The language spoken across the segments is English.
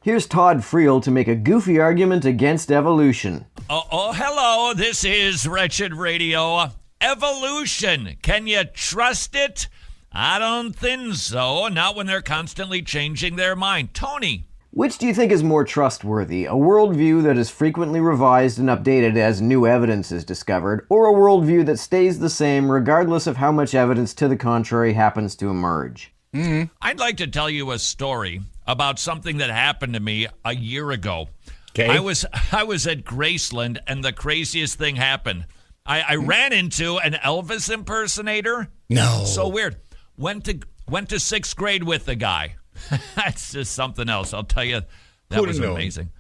Here's Todd Friel to make a goofy argument against evolution. Oh, hello. This is Wretched Radio. Evolution. Can you trust it? I don't think so. Not when they're constantly changing their mind. Tony. Which do you think is more trustworthy? A worldview that is frequently revised and updated as new evidence is discovered, or a worldview that stays the same regardless of how much evidence to the contrary happens to emerge? I'd like to tell you a story about something that happened to me a year ago. Okay. I was at Graceland, and the craziest thing happened. I ran into an Elvis impersonator. No. So weird. Went to sixth grade with the guy. That's just something else. I'll tell you, that was amazing.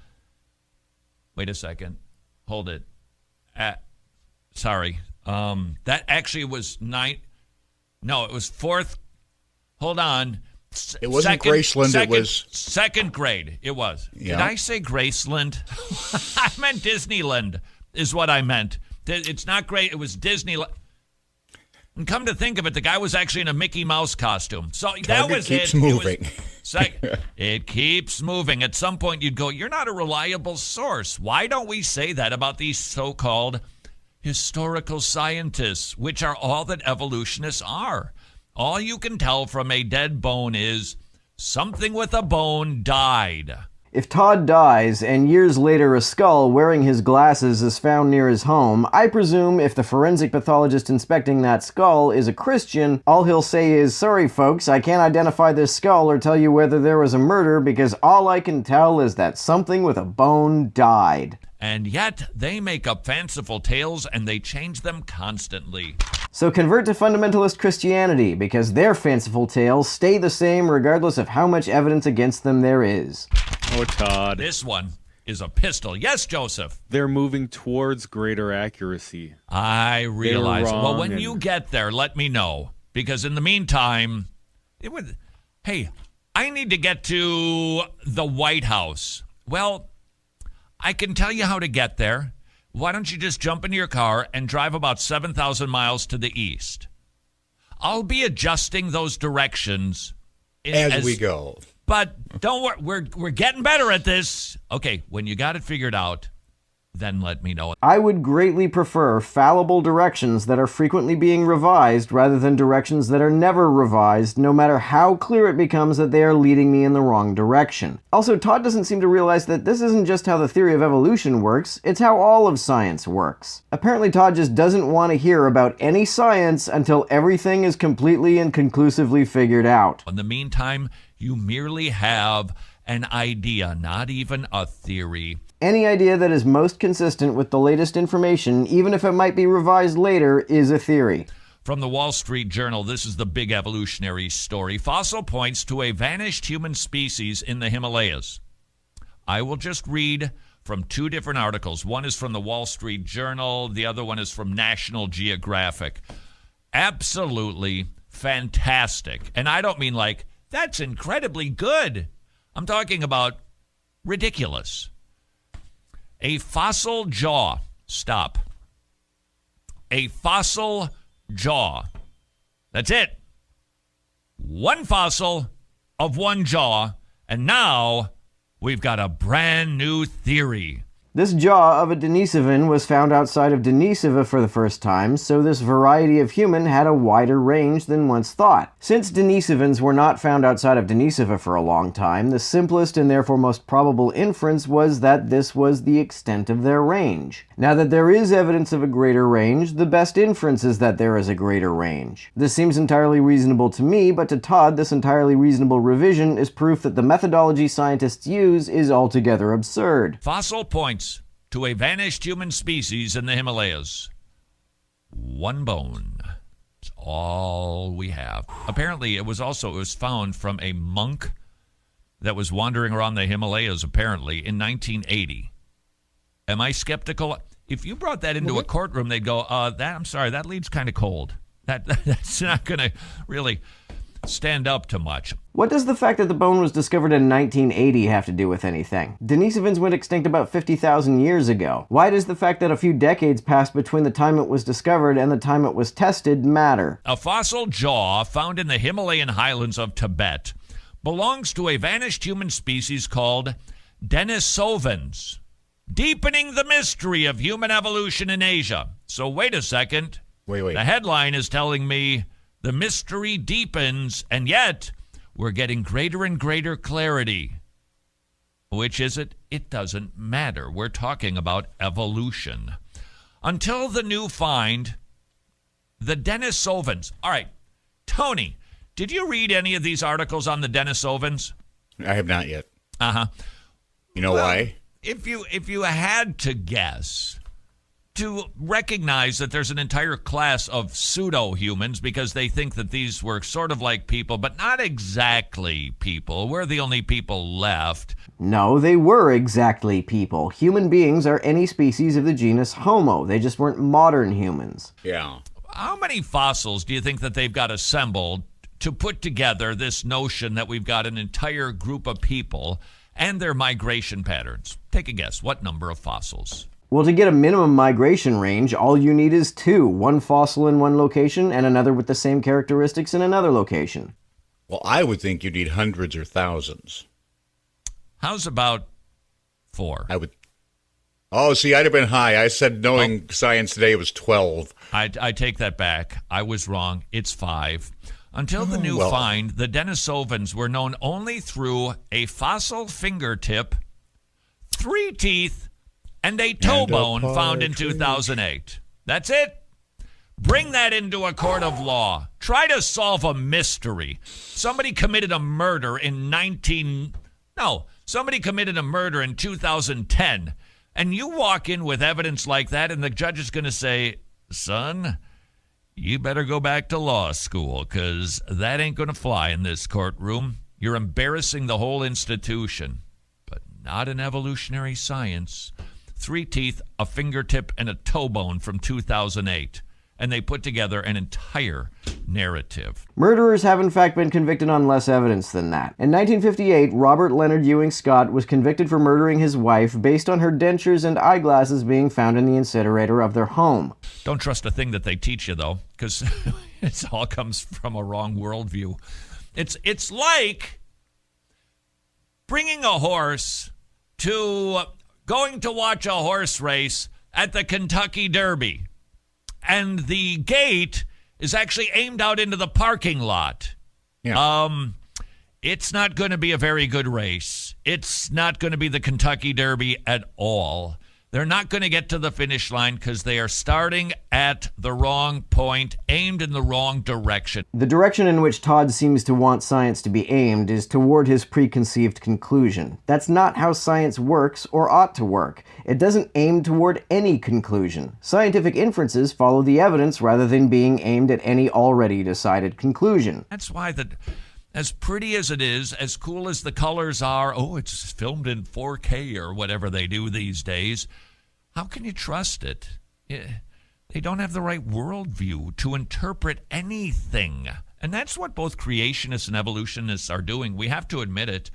Wait a second. Hold it. Sorry. That actually was ninth. No, it was fourth. Hold on. It wasn't Graceland. It was second grade. It was. Yeah. Did I say Graceland? I meant Disneyland is what I meant. It's not great. It was Disneyland. And come to think of it, the guy was actually in a Mickey Mouse costume. So that was keeps it. moving. It keeps moving. At some point, you'd go, you're not a reliable source. Why don't we say that about these so-called historical scientists, which are all that evolutionists are? All you can tell from a dead bone is something with a bone died. If Todd dies, and years later a skull wearing his glasses is found near his home, I presume if the forensic pathologist inspecting that skull is a Christian, all he'll say is, "Sorry folks, I can't identify this skull or tell you whether there was a murder because all I can tell is that something with a bone died." And yet, they make up fanciful tales and they change them constantly. So convert to fundamentalist Christianity, because their fanciful tales stay the same regardless of how much evidence against them there is. Oh, Todd. This one is a pistol. Yes, Joseph? They're moving towards greater accuracy. I realize. Well, when and- you get there, let me know. Because in the meantime, hey, I need to get to the White House. Well, I can tell you how to get there. Why don't you just jump into your car and drive about 7,000 miles to the east? I'll be adjusting those directions as we go. But don't worry, we're getting better at this. Okay, when you got it figured out, then let me know. I would greatly prefer fallible directions that are frequently being revised rather than directions that are never revised, no matter how clear it becomes that they are leading me in the wrong direction. Also, Todd doesn't seem to realize that this isn't just how the theory of evolution works, it's how all of science works. Apparently, Todd just doesn't want to hear about any science until everything is completely and conclusively figured out. In the meantime, you merely have an idea, not even a theory. Any idea that is most consistent with the latest information, even if it might be revised later, is a theory. From the Wall Street Journal, this is the big evolutionary story. Fossil points to a vanished human species in the Himalayas. I will just read from two different articles. One is from the Wall Street Journal. The other one is from National Geographic. Absolutely fantastic. And I don't mean like, that's incredibly good. I'm talking about ridiculous. A fossil jaw. Stop. A fossil jaw. That's it. One fossil of one jaw. And now we've got a brand new theory. This jaw of a Denisovan was found outside of Denisova for the first time, so this variety of human had a wider range than once thought. Since Denisovans were not found outside of Denisova for a long time, the simplest and therefore most probable inference was that this was the extent of their range. Now that there is evidence of a greater range, the best inference is that there is a greater range. This seems entirely reasonable to me, but to Todd, this entirely reasonable revision is proof that the methodology scientists use is altogether absurd. Fossil points to a vanished human species in the Himalayas. One bone. It's all we have. Apparently, it was found from a monk that was wandering around the Himalayas, apparently, in 1980. Am I skeptical? If you brought that into a courtroom, they'd go, I'm sorry, that lead's kind of cold. That's not going to really stand up to much. What does the fact that the bone was discovered in 1980 have to do with anything? Denisovans went extinct about 50,000 years ago. Why does the fact that a few decades passed between the time it was discovered and the time it was tested matter? A fossil jaw found in the Himalayan highlands of Tibet belongs to a vanished human species called Denisovans, deepening the mystery of human evolution in Asia. So wait a second. Wait. The headline is telling me the mystery deepens, and yet we're getting greater and greater clarity. Which is it? It doesn't matter. We're talking about evolution. Until the new find, the Denisovans. All right, Tony, did you read any of these articles on the Denisovans? I have not yet. Uh-huh. You know why? If you had to guess, to recognize that there's an entire class of pseudo-humans because they think that these were sort of like people, but not exactly people. We're the only people left. No, they were exactly people. Human beings are any species of the genus Homo. They just weren't modern humans. Yeah. How many fossils do you think that they've got assembled to put together this notion that we've got an entire group of people and their migration patterns? Take a guess. What number of fossils? Well, to get a minimum migration range, all you need is two. One fossil in one location and another with the same characteristics in another location. Well, I would think you'd need hundreds or thousands. How's about 4? I would. Oh, see, I'd have been high. I said knowing science today was 12. I take that back. I was wrong. It's 5. Until the new find, the Denisovans were known only through a fossil fingertip, 3 teeth, and a toe bone found in 2008. That's it. Bring that into a court of law. Try to solve a mystery. Somebody committed a murder in 2010, and you walk in with evidence like that, and the judge is going to say, son, you better go back to law school, because that ain't going to fly in this courtroom. You're embarrassing the whole institution, but not in evolutionary science. 3 teeth, a fingertip, and a toe bone from 2008. And they put together an entire narrative. Murderers have in fact been convicted on less evidence than that. In 1958, Robert Leonard Ewing Scott was convicted for murdering his wife based on her dentures and eyeglasses being found in the incinerator of their home. Don't trust a thing that they teach you, though, because it all comes from a wrong worldview. It's like bringing a horse to going to watch a horse race at the Kentucky Derby. And the gate is actually aimed out into the parking lot. Yeah. It's not going to be a very good race. It's not going to be the Kentucky Derby at all. They're not going to get to the finish line because they are starting at the wrong point, aimed in the wrong direction. The direction in which Todd seems to want science to be aimed is toward his preconceived conclusion. That's not how science works or ought to work. It doesn't aim toward any conclusion. Scientific inferences follow the evidence rather than being aimed at any already decided conclusion. That's why as pretty as it is, as cool as the colors are, it's filmed in 4K or whatever they do these days, how can you trust it? They don't have the right worldview to interpret anything. And that's what both creationists and evolutionists are doing. We have to admit it.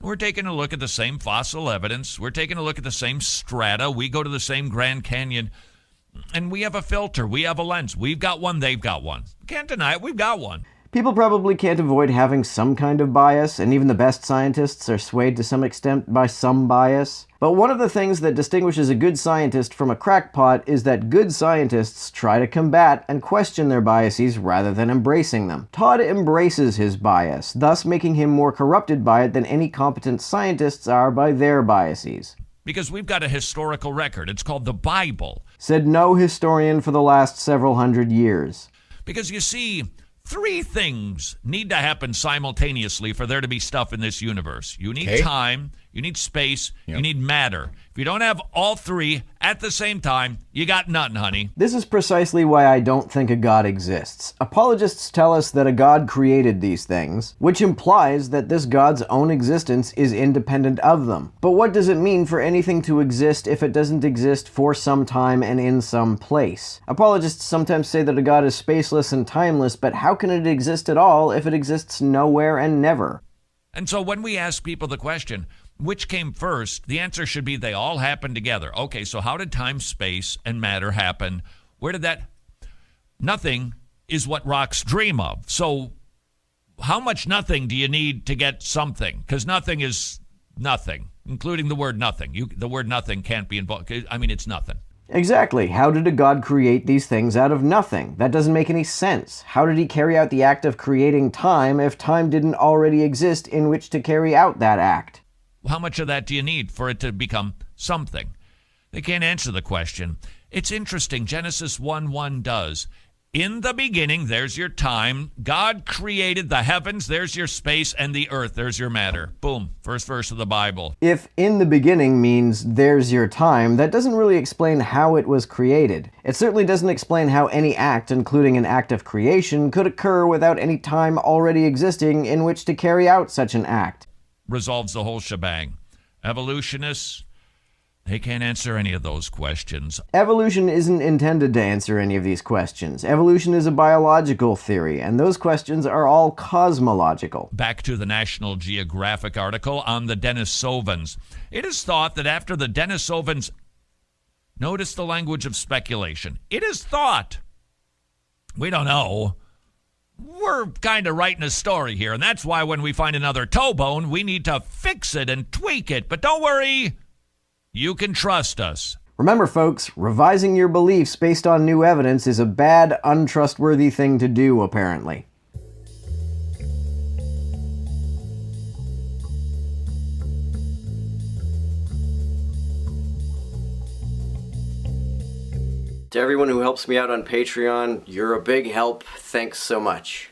We're taking a look at the same fossil evidence. We're taking a look at the same strata. We go to the same Grand Canyon. And we have a filter. We have a lens. We've got one. They've got one. Can't deny it. We've got one. People probably can't avoid having some kind of bias, and even the best scientists are swayed to some extent by some bias. But one of the things that distinguishes a good scientist from a crackpot is that good scientists try to combat and question their biases rather than embracing them. Todd embraces his bias, thus making him more corrupted by it than any competent scientists are by their biases. Because we've got a historical record. It's called the Bible. Said no historian for the last several hundred years. Because you see, 3 things need to happen simultaneously for there to be stuff in this universe. You need time, you need space, you need matter. If you don't have all 3 at the same time, you got nothing, honey. This is precisely why I don't think a God exists. Apologists tell us that a God created these things, which implies that this God's own existence is independent of them. But what does it mean for anything to exist if it doesn't exist for some time and in some place? Apologists sometimes say that a God is spaceless and timeless, but how can it exist at all if it exists nowhere and never? And so when we ask people the question, which came first, the answer should be they all happened together. Okay, so how did time, space, and matter happen? Where did that? Nothing is what rocks dream of. So how much nothing do you need to get something? Because nothing is nothing, including the word nothing. The word nothing can't be involved. I mean, it's nothing. Exactly. How did a god create these things out of nothing? That doesn't make any sense. How did he carry out the act of creating time if time didn't already exist in which to carry out that act? How much of that do you need for it to become something? They can't answer the question. It's interesting. Genesis 1:1 does. In the beginning, there's your time. God created the heavens, there's your space, and the earth, there's your matter. Boom. First verse of the Bible. If in the beginning means there's your time, that doesn't really explain how it was created. It certainly doesn't explain how any act, including an act of creation, could occur without any time already existing in which to carry out such an act. Resolves the whole shebang. Evolutionists, they can't answer any of those questions. Evolution isn't intended to answer any of these questions. Evolution is a biological theory, and those questions are all cosmological. Back to the National Geographic article on the Denisovans. It is thought that after the Denisovans, notice the language of speculation. It is thought. We don't know. We're kind of writing a story here, and that's why when we find another toe bone, we need to fix it and tweak it. But don't worry. You can trust us. Remember, folks, revising your beliefs based on new evidence is a bad, untrustworthy thing to do, apparently. To everyone who helps me out on Patreon, you're a big help. Thanks so much.